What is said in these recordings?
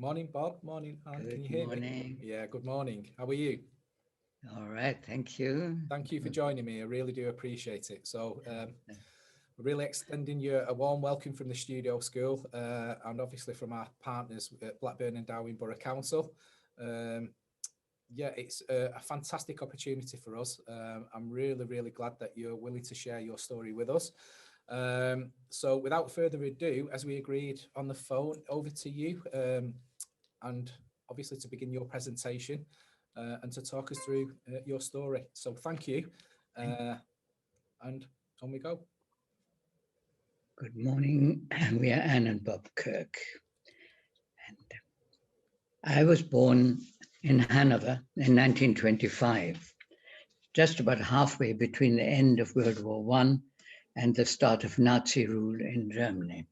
Morning, Bob. Morning, Anne. Can you hear me? Good morning. Yeah, good morning. How are you? All right, thank you. Thank you for joining me. I really do appreciate it. So, we're really extending you a warm welcome from the Studio School and obviously from our partners at Blackburn and Darwen Borough Council. Yeah, it's a fantastic opportunity for us. I'm really glad that you're willing to share your story with us. So without further ado, as we agreed on the phone, over to you, and obviously to begin your presentation and to talk us through your story. So thank you, and on we go. Good morning. We are Anne and Bob Kirk. And I was born in Hanover in 1925, just about halfway between the end of World War I and the start of Nazi rule in Germany.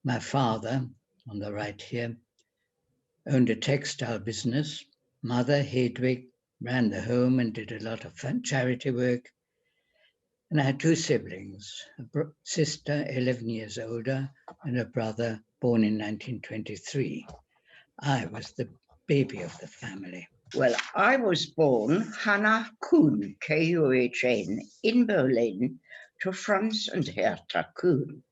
My father, on the right here, owned a textile business. Mother, Hedwig, ran the home and did a lot of charity work. And I had two siblings, a sister 11 years older and a brother born in 1923. I was the baby of the family. Well, I was born Hannah Kuhn, Kuhn, in Berlin to Franz and Hertha Kuhn.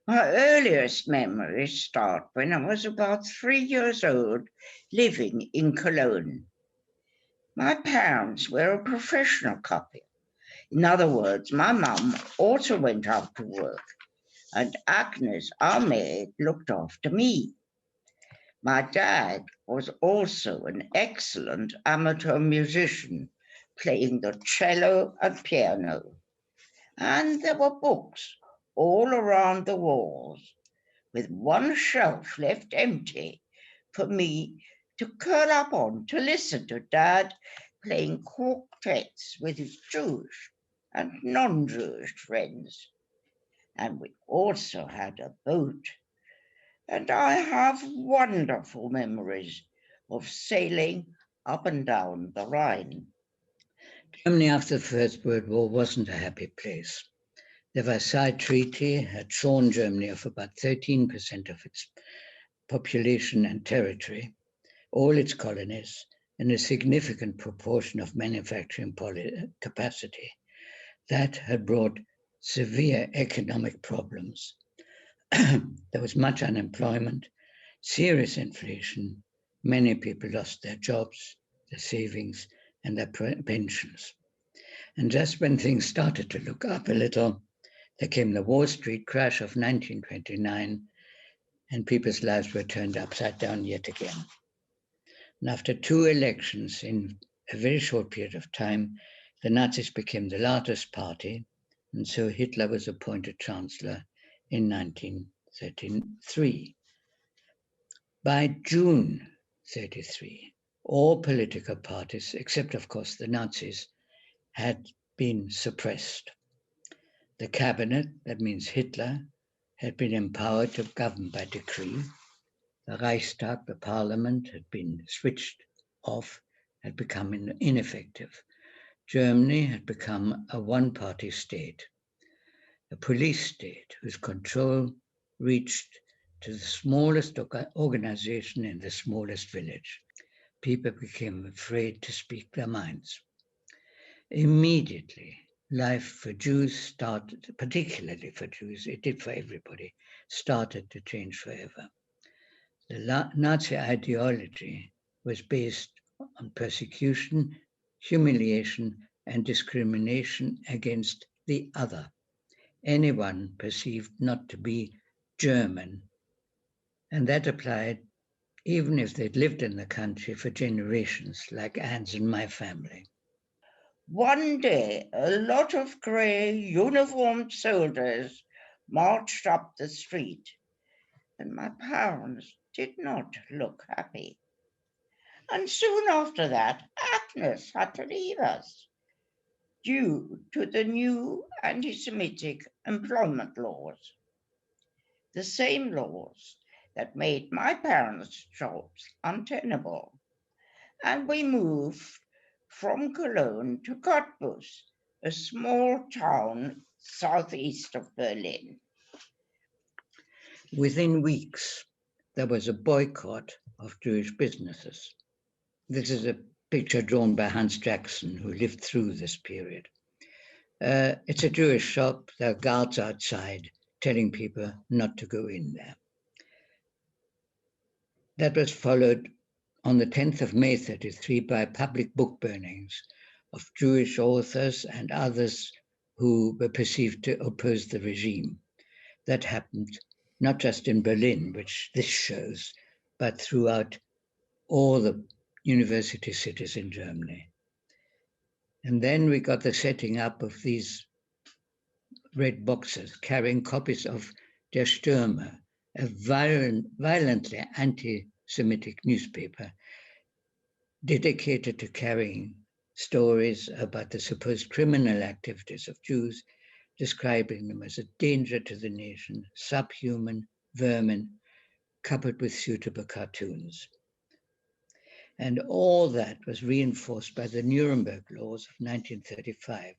My earliest memories start when I was about 3 years old, living in Cologne. My parents were a professional couple. In other words, my mum also went out to work, and Agnes, our maid, looked after me. My dad was also an excellent amateur musician, playing the cello and piano. And there were books all around the walls, with one shelf left empty for me to curl up on to listen to Dad playing quartets with his Jewish and non-Jewish friends. And we also had a boat. And I have wonderful memories of sailing up and down the Rhine. Germany after the First World War wasn't a happy place. The Versailles Treaty had shorn Germany of about 13% of its population and territory, all its colonies, and a significant proportion of manufacturing capacity. That had brought severe economic problems. There was much unemployment, serious inflation. Many people lost their jobs, their savings, and their pensions. And just when things started to look up a little, there came the Wall Street crash of 1929, and people's lives were turned upside down yet again. And after two elections in a very short period of time, the Nazis became the largest party, and so Hitler was appointed chancellor in 1933. By June 1933, all political parties, except of course the Nazis, had been suppressed. The cabinet, that means Hitler, had been empowered to govern by decree. The Reichstag, the parliament, had been switched off, had become ineffective. Germany had become a one-party state, a police state whose control reached to the smallest organization in the smallest village. People became afraid to speak their minds. Immediately, life for Jews started, particularly for Jews, it did for everybody, started to change forever. The Nazi ideology was based on persecution, humiliation, and discrimination against the other, anyone perceived not to be German. And that applied even if they'd lived in the country for generations, like Anne's and my family. One day, a lot of grey uniformed soldiers marched up the street, and my parents did not look happy. And soon after that, Agnes had to leave us due to the new anti-Semitic employment laws. The same laws that made my parents' jobs untenable. And we moved from Cologne to Cottbus, a small town southeast of Berlin. Within weeks, there was a boycott of Jewish businesses. This is a picture drawn by Hans Jackson, who lived through this period. It's a Jewish shop. There are guards outside telling people not to go in there. That was followed on the 10th of May 1933 by public book burnings of Jewish authors and others who were perceived to oppose the regime. That happened not just in Berlin, which this shows, but throughout all the university cities in Germany. And then we got the setting up of these red boxes carrying copies of Der Stürmer, a violently anti-Semitic newspaper dedicated to carrying stories about the supposed criminal activities of Jews, describing them as a danger to the nation, subhuman, vermin, coupled with suitable cartoons. And all that was reinforced by the Nuremberg laws of 1935,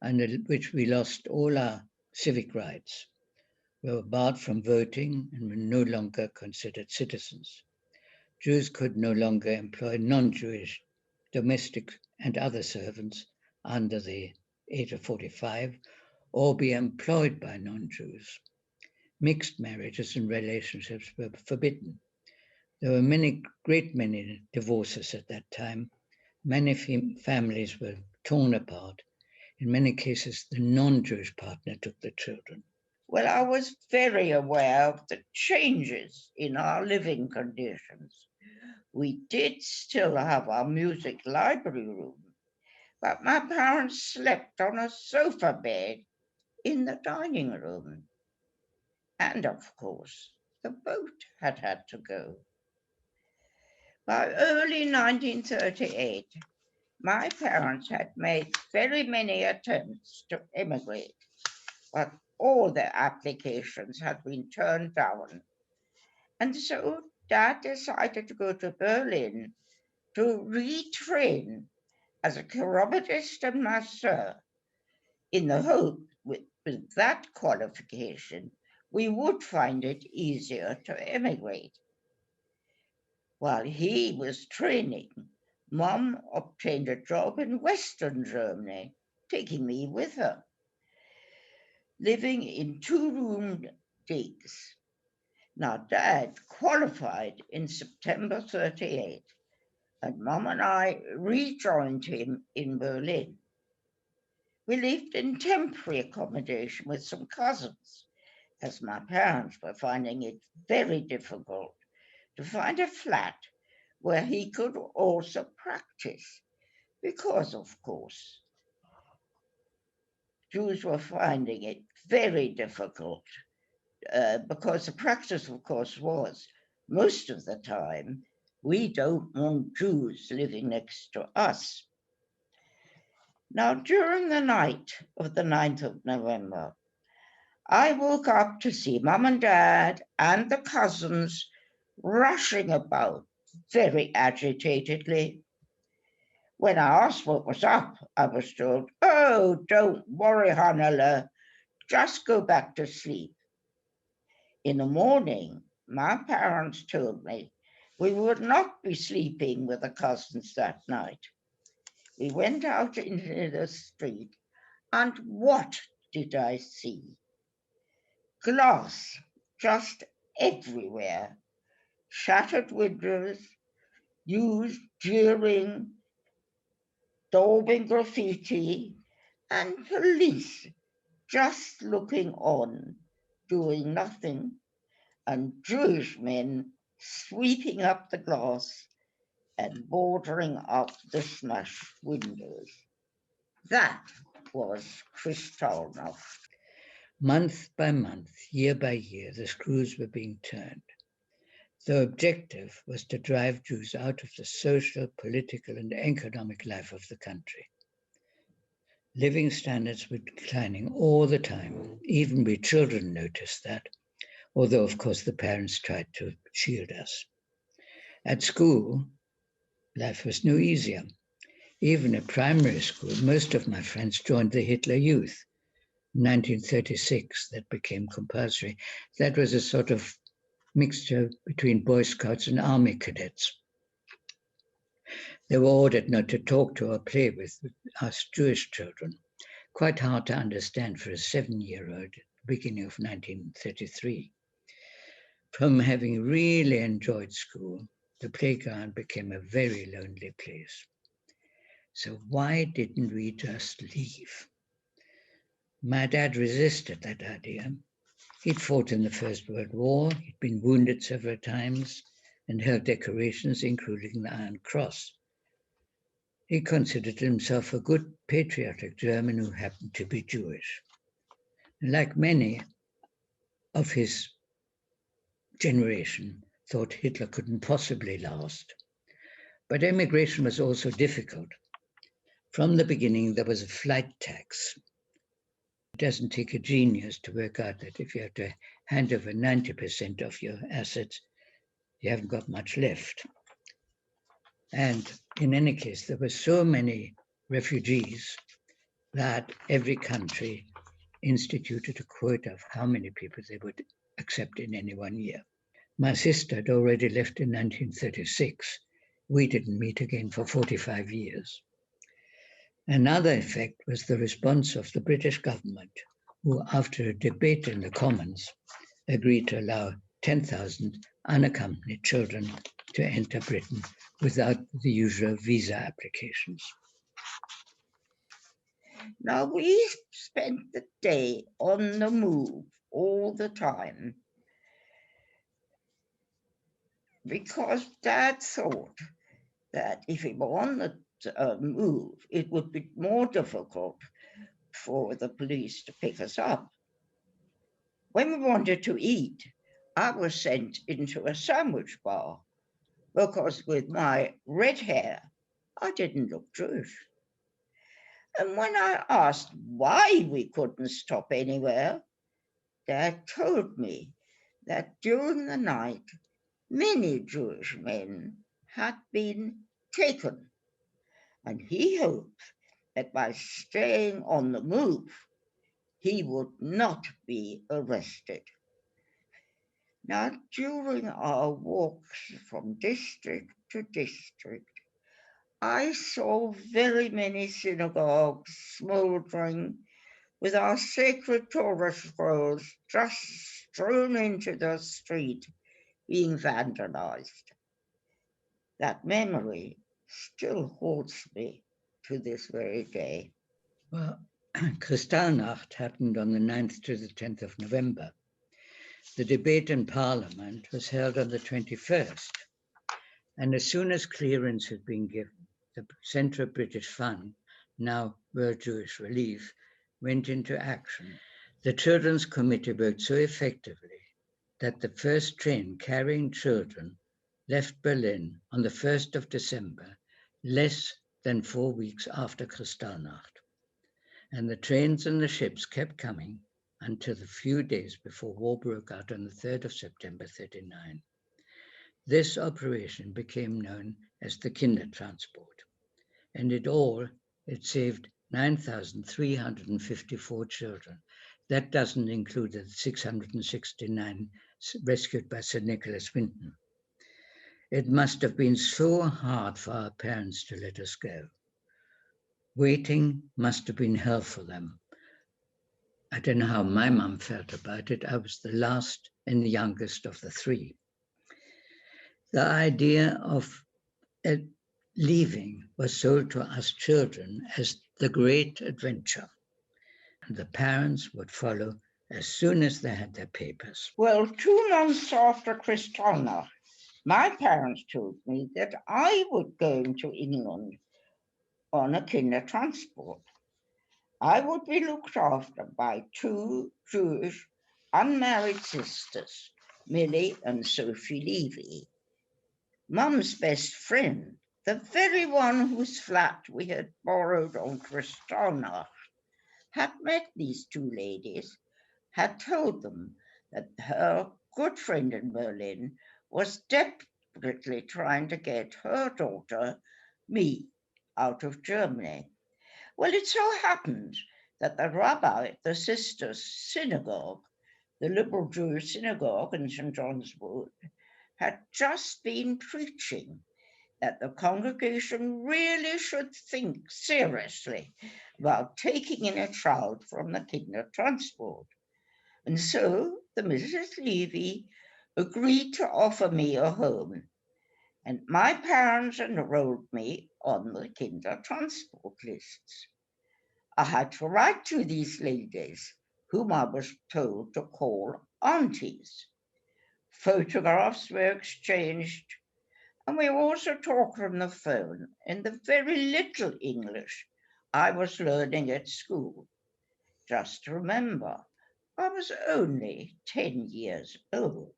under which we lost all our civic rights. We were barred from voting and were no longer considered citizens. Jews could no longer employ non-Jewish domestic and other servants under the age of 45 or be employed by non-Jews. Mixed marriages and relationships were forbidden. There were great many divorces at that time. Many families were torn apart. In many cases, the non-Jewish partner took the children. Well, I was very aware of the changes in our living conditions. We did still have our music library room, but my parents slept on a sofa bed in the dining room. And of course, the boat had to go. By early 1938, my parents had made very many attempts to emigrate, but all their applications had been turned down. And so Dad decided to go to Berlin to retrain as a chiropodist and masseur, in the hope with that qualification, we would find it easier to emigrate. While he was training, Mom obtained a job in Western Germany, taking me with her, living in two-room digs. Now, Dad qualified in September 1938, and Mom and I rejoined him in Berlin. We lived in temporary accommodation with some cousins, as my parents were finding it very difficult to find a flat where he could also practice, because, of course, Jews were finding it very difficult, because the practice, of course, was most of the time, we don't want Jews living next to us. Now, during the night of the 9th of November, I woke up to see Mum and Dad and the cousins rushing about very agitatedly. When I asked what was up, I was told, "Oh, don't worry, Hannele, just go back to sleep." In the morning, my parents told me we would not be sleeping with the cousins that night. We went out into the street, and what did I see? Glass just everywhere, shattered windows, used jeering, daubing graffiti, and police just looking on, doing nothing, and Jewish men sweeping up the glass and bordering up the smashed windows. That was Kristallnacht. Month by month, year by year, the screws were being turned. The objective was to drive Jews out of the social, political, and economic life of the country. Living standards were declining all the time. Even we children noticed that, although, of course, the parents tried to shield us. At school, life was no easier. Even at primary school, most of my friends joined the Hitler Youth. In 1936, that became compulsory. That was a sort of mixture between Boy Scouts and Army cadets. They were ordered not to talk to or play with us Jewish children. Quite hard to understand for a 7-year-old at the beginning of 1933. From having really enjoyed school, the playground became a very lonely place. So why didn't we just leave? My dad resisted that idea. He'd fought in the First World War, he'd been wounded several times, and held decorations, including the Iron Cross. He considered himself a good, patriotic German who happened to be Jewish. Like many of his generation, thought Hitler couldn't possibly last. But immigration was also difficult. From the beginning, there was a flight tax. It doesn't take a genius to work out that if you have to hand over 90% of your assets, you haven't got much left. And in any case, there were so many refugees that every country instituted a quota of how many people they would accept in any one year. My sister had already left in 1936. We didn't meet again for 45 years. Another effect was the response of the British government, who, after a debate in the Commons, agreed to allow 10,000 unaccompanied children to enter Britain without the usual visa applications. Now, we spent the day on the move all the time because Dad thought that if we were on the move, it would be more difficult for the police to pick us up. When we wanted to eat, I was sent into a sandwich bar because with my red hair, I didn't look Jewish. And when I asked why we couldn't stop anywhere, Dad told me that during the night, many Jewish men had been taken, and he hoped that by staying on the move, he would not be arrested. Now, during our walks from district to district, I saw very many synagogues smouldering with our sacred Torah scrolls just strewn into the street, being vandalized. That memory still haunts me to this very day. Well, Kristallnacht happened on the 9th to the 10th of November. The debate in Parliament was held on the 21st, and as soon as clearance had been given, the Central British Fund, now World Jewish Relief, went into action. The Children's Committee worked so effectively that the first train carrying children left Berlin on the 1st of December, less than 4 weeks after Kristallnacht. And the trains and the ships kept coming until the few days before war broke out on the 3rd of September 1939. This operation became known as the Kindertransport, and in all, it saved 9,354 children. That doesn't include the 669 rescued by Sir Nicholas Winton. It must have been so hard for our parents to let us go. Waiting must have been hell for them. I don't know how my mum felt about it. I was the last and the youngest of the three. The idea of leaving was sold to us children as the great adventure. And the parents would follow as soon as they had their papers. Well, 2 months after Kristallnacht, my parents told me that I would go into England on a Kindertransport. I would be looked after by 2 Jewish unmarried sisters, Millie and Sophie Levy. Mum's best friend, the very one whose flat we had borrowed on Kristallnacht, had met these 2 ladies, had told them that her good friend in Berlin was desperately trying to get her daughter, me, out of Germany. Well, it so happened that the rabbi at the sisters' synagogue the liberal Jewish synagogue in St. John's Wood, had just been preaching that the congregation really should think seriously about taking in a child from the Kindertransport. And so the Mrs. Levy agreed to offer me a home, and my parents enrolled me on the Kindertransport lists. I had to write to these ladies, whom I was told to call aunties. Photographs were exchanged, and we also talked on the phone in the very little English I was learning at school. Just remember, I was only 10 years old.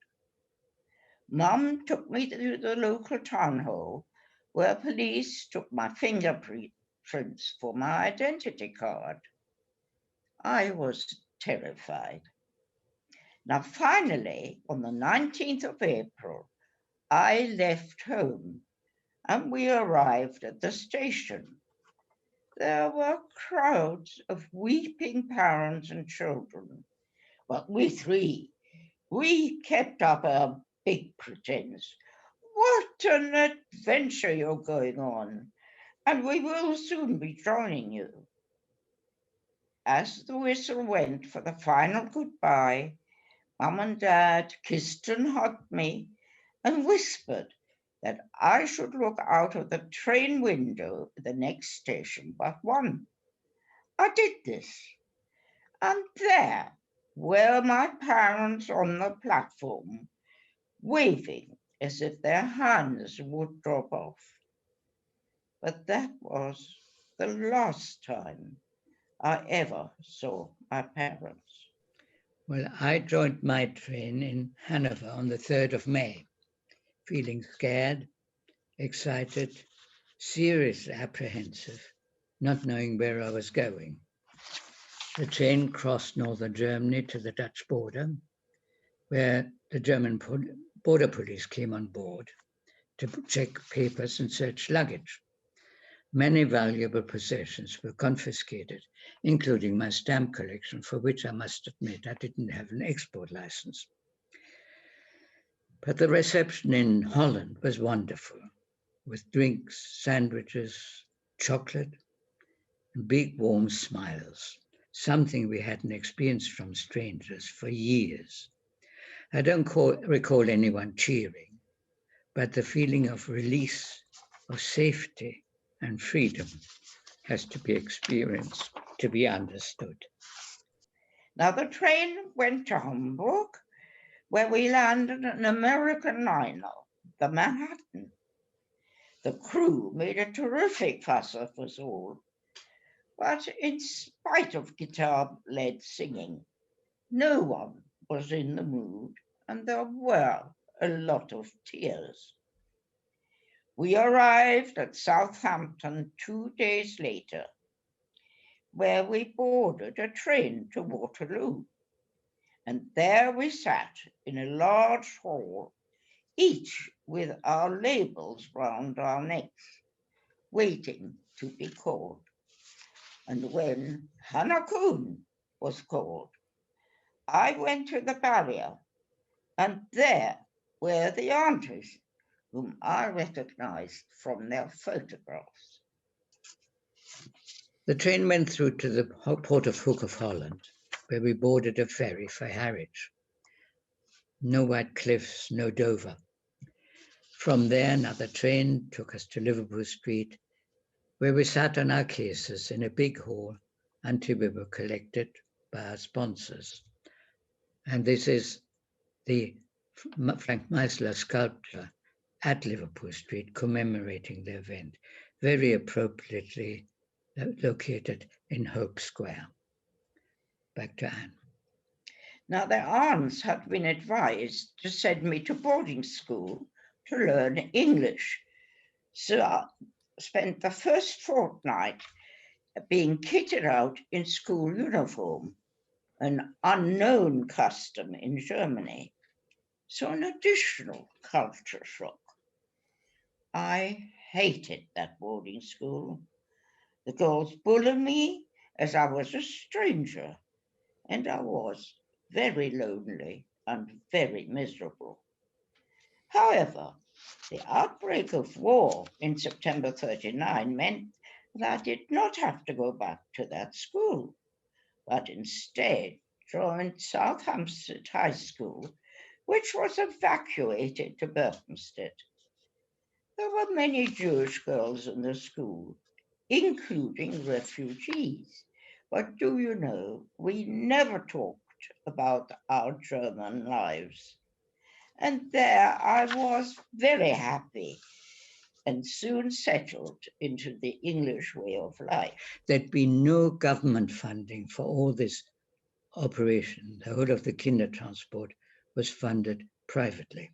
Mum took me to the local town hall where police took my fingerprints for my identity card. I was terrified. Now, finally, on the 19th of April, I left home and we arrived at the station. There were crowds of weeping parents and children, but we three, we kept up a big pretense. What an adventure you're going on, and we will soon be joining you. As the whistle went for the final goodbye, Mum and Dad kissed and hugged me and whispered that I should look out of the train window at the next station but one. I did this, and there were my parents on the platform, waving as if their hands would drop off. But that was the last time I ever saw my parents. Well, I joined my train in Hanover on the 3rd of May, feeling scared, excited, seriously apprehensive, not knowing where I was going. The train crossed northern Germany to the Dutch border, where the German border police came on board to check papers and search luggage. Many valuable possessions were confiscated, including my stamp collection, for which I must admit I didn't have an export license. But the reception in Holland was wonderful, with drinks, sandwiches, chocolate, and big warm smiles, something we hadn't experienced from strangers for years. I don't recall anyone cheering, but the feeling of release, of safety and freedom has to be experienced to be understood. Now the train went to Hamburg, where we landed an American liner, the Manhattan. The crew made a terrific fuss of us all, but in spite of guitar-led singing, no one was in the mood, and there were a lot of tears. We arrived at Southampton 2 days later, where we boarded a train to Waterloo. And there we sat in a large hall, each with our labels round our necks, waiting to be called. And when Hannah Kuhn was called, I went to the barrier, and there were the aunties, whom I recognized from their photographs. The train went through to the port of Hook of Holland, where we boarded a ferry for Harwich. No white cliffs, no Dover. From there, another train took us to Liverpool Street, where we sat on our cases in a big hall until we were collected by our sponsors. And this is the Frank Meisler sculpture at Liverpool Street commemorating the event, very appropriately located in Hope Square. Back to Anne. Now, their aunts had been advised to send me to boarding school to learn English. So I spent the first fortnight being kitted out in school uniform, an unknown custom in Germany. So an additional culture shock. I hated that boarding school. The girls bullied me as I was a stranger, and I was very lonely and very miserable. However, the outbreak of war in September 1939 meant that I did not have to go back to that school, but instead joined South Hampstead High School, which was evacuated to Berkhamsted. There were many Jewish girls in the school, including refugees. But do you know, we never talked about our German lives. And there I was very happy and soon settled into the English way of life. There'd been no government funding for all this operation. The whole of the kinder transport was funded privately.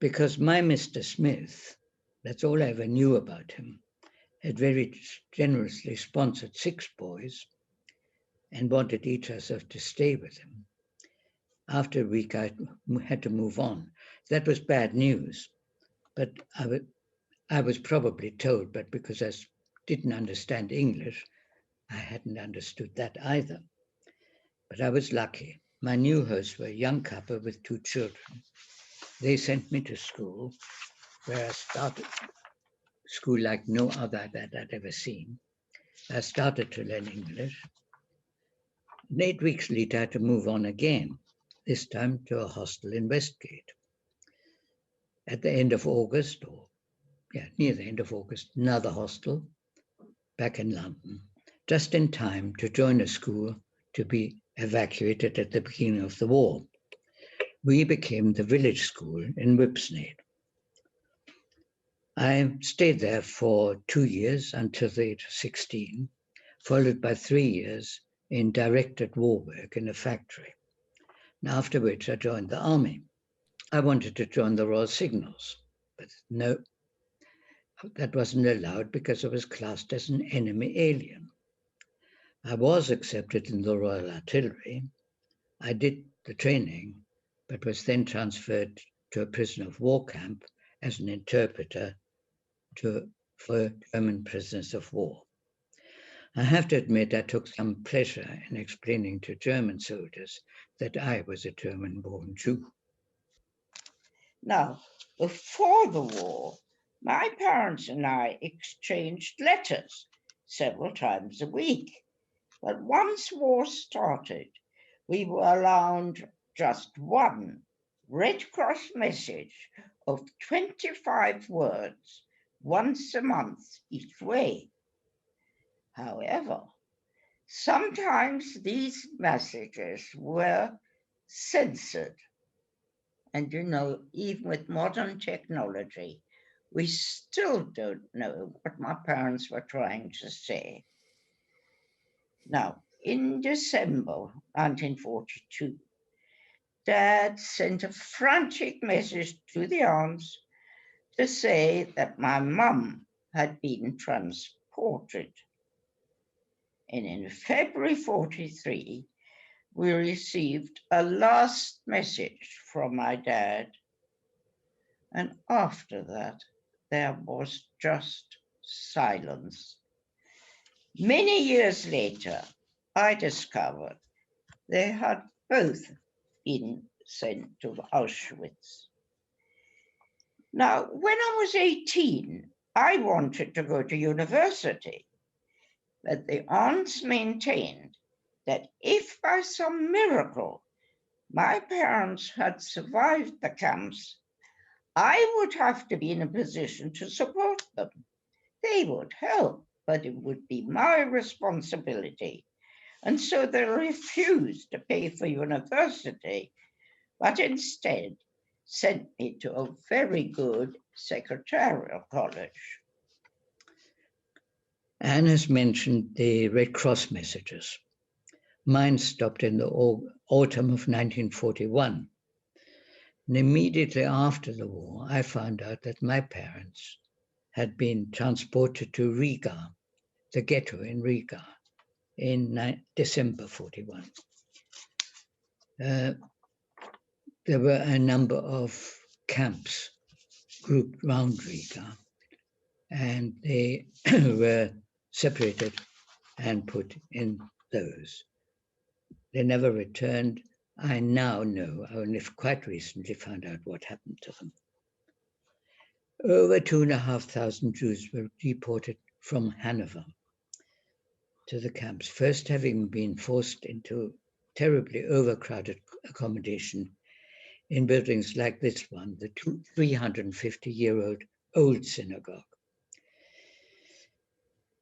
Because my Mr. Smith, that's all I ever knew about him, had very generously sponsored 6 boys and wanted each of us to stay with him. After a week, I had to move on. That was bad news, but I was probably told, but because I didn't understand English, I hadn't understood that either. But I was lucky. My new hosts were a young couple with 2 children. They sent me to school, where I started school like no other that I'd ever seen. I started to learn English. And 8 weeks later, I had to move on again, this time to a hostel in Westgate. At the end of August, near the end of August, another hostel back in London, just in time to join a school to be evacuated at the beginning of the war. We became the village school in Whipsnade. I stayed there for 2 years until the age of 16, followed by 3 years in directed war work in a factory. And after which I joined the army. I wanted to join the Royal Signals, but no, that wasn't allowed because I was classed as an enemy alien. I was accepted in the Royal Artillery. I did the training, but was then transferred to a prisoner of war camp as an interpreter for German prisoners of war. I have to admit I took some pleasure in explaining to German soldiers that I was a German-born Jew. Now, before the war, my parents and I exchanged letters several times a week. But once war started, we were allowed just one Red Cross message of 25 words once a month each way. However, sometimes these messages were censored. And you know, even with modern technology, we still don't know what my parents were trying to say. Now, in December 1942, Dad sent a frantic message to the aunts to say that my mum had been transported. And in February 43, we received a last message from my dad. And after that, there was just silence. Many years later, I discovered they had both been sent to Auschwitz. Now, when I was 18, I wanted to go to university, but the aunts maintained that if by some miracle my parents had survived the camps, I would have to be in a position to support them. They would help, but it would be my responsibility. And so they refused to pay for university, but instead sent me to a very good secretarial college. Anne has mentioned the Red Cross messages. Mine stopped in the autumn of 1941. And immediately after the war, I found out that my parents had been transported to Riga, the ghetto in Riga, in December 41. There were a number of camps grouped around Riga, and they were separated and put in those. They never returned. I now know, I only quite recently found out what happened to them. Over 2,500 Jews were deported from Hanover to the camps, first having been forced into terribly overcrowded accommodation in buildings like this one, the 350-year-old old synagogue,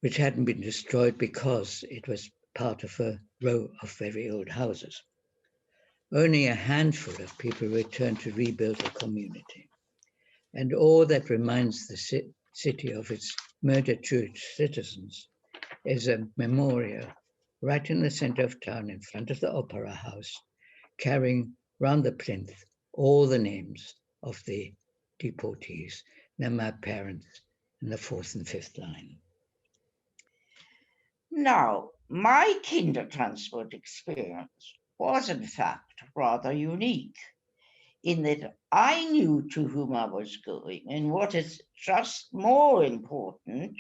which hadn't been destroyed because it was part of a row of very old houses. Only a handful of people returned to rebuild the community. And all that reminds the city of its murdered Jewish citizens is a memorial right in the center of town in front of the Opera House, carrying round the plinth all the names of the deportees. They're my parents in the 4th and 5th line. Now, my Kindertransport experience was in fact rather unique in that I knew to whom I was going, and what is just more important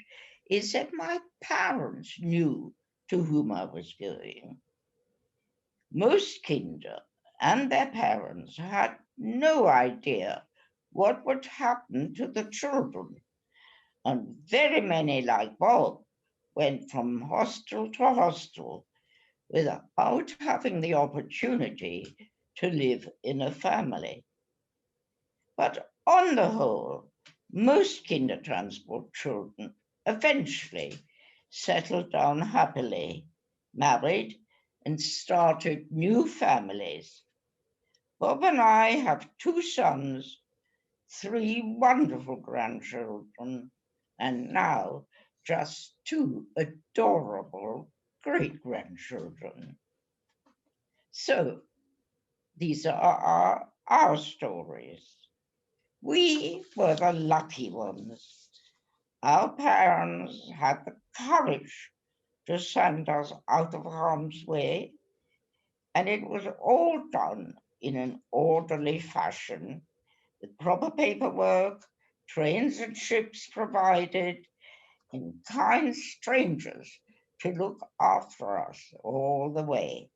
is that my parents knew to whom I was going. Most Kinder and their parents had no idea what would happen to the children, and very many, like Bob, went from hostel to hostel without having the opportunity to live in a family. But on the whole, most Kindertransport children eventually settled down happily, married, and started new families. Bob and I have 2 sons, 3 wonderful grandchildren, and now just 2 adorable great-grandchildren. So these are our stories. We were the lucky ones. Our parents had the courage to send us out of harm's way, and it was all done in an orderly fashion, with proper paperwork, trains and ships provided, and kind strangers to look after us all the way.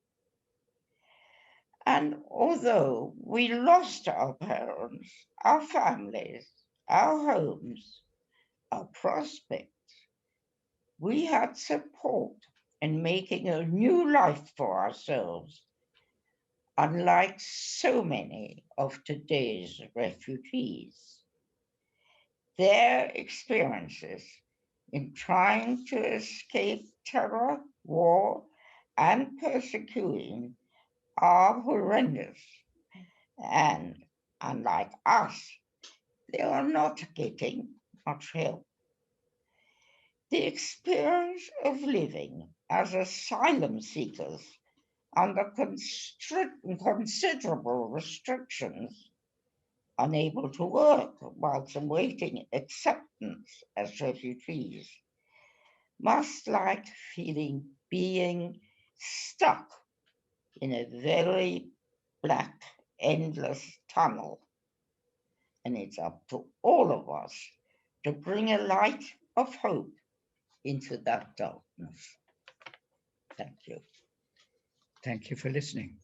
And although we lost our parents, our families, our homes, our prospects, we had support in making a new life for ourselves, unlike so many of today's refugees. Their experiences in trying to escape terror, war, and persecution are horrendous. And unlike us, they are not getting much help. The experience of living as asylum seekers under considerable restrictions, unable to work whilst awaiting acceptance as refugees, must like being stuck in a very black, endless tunnel. And it's up to all of us to bring a light of hope into that darkness. Thank you. Thank you for listening.